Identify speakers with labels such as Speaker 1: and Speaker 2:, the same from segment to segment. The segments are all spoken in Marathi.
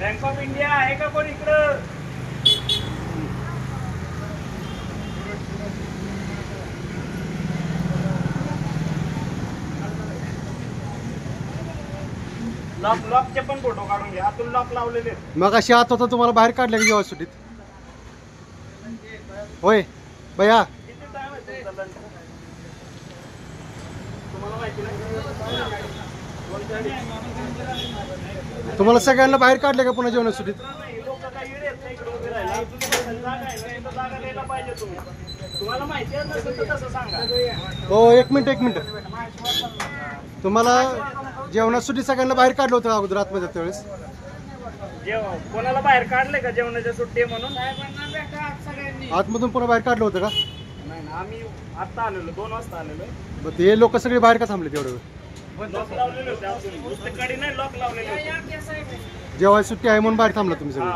Speaker 1: बँक ऑफ इंडिया आहे का कोण इकडं? लॉकचे पण फोटो काढून घ्या. आतून लॉक लावलेले.
Speaker 2: मग अशी आत होता तुम्हाला बाहेर काढले का जेव्हा सुट्टीत? होय भैया,
Speaker 1: किती टाइम आहे तुमचा lunch? तुम्हाला माहिती नाही?
Speaker 2: तुम्हाला सगळ्यांना बाहेर काढले का पुन्हा जेवण सुट्टीत?
Speaker 1: लोक काही येडे आहेत का इकडे उभे राहायला? जागा आहे ना, तिथं जागा द्यायला पाहिजे तुम्ही. तुम्हाला माहिती आहे नसेल तर तसं सांगा.
Speaker 2: हो, एक मिनिट. तुम्हाला जेवणात सुट्टी सगळ्यांना बाहेर काढलं होतं का अगोदर आतमध्ये त्यावेळेस?
Speaker 1: कोणाला बाहेर काढले का जेवणाच्या सुट्टी म्हणून?
Speaker 2: आतमधून पुन्हा बाहेर काढलं होतं का?
Speaker 1: नाही ना, आम्ही आता आलेलो 2 वाजता आलेलो.
Speaker 2: मग ते लोक सगळे बाहेर का थांबले तेवढं वेळ?
Speaker 1: लॉक लावलेले होते आतून. नुसते कडी नाही, लॉक लावलेले होते.
Speaker 2: जेव्हा सुट्टी आहे म्हणून बाहेर थांबला तुम्ही सगळे?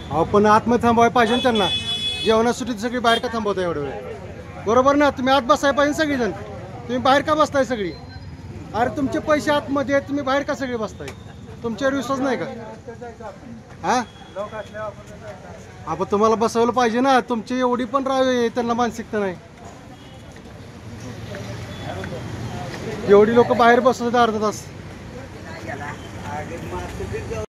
Speaker 2: अहो पण आतमध्ये थांबवायला पाहिजे ना त्यांना. जेवणात सुट्टीत सगळी बाहेर का थांबवता एवढं वेळ? बरोबर ना, तुम्ही आत बसायला पाहिजे सगळीजण. तुम्ही बाहेर का बसताय सगळी? अरे तुमचे पैसे आतमध्ये आहेत, तुम्ही बाहेर का सगळे बसताय? तुमच्यावर विश्वास नाही का? हा, आपण तुम्हाला बसवलं पाहिजे ना. तुमची एवढी पण राहावी त्यांना मानसिकता नाही. एवढी लोक बाहेर बसतात अर्धा तास.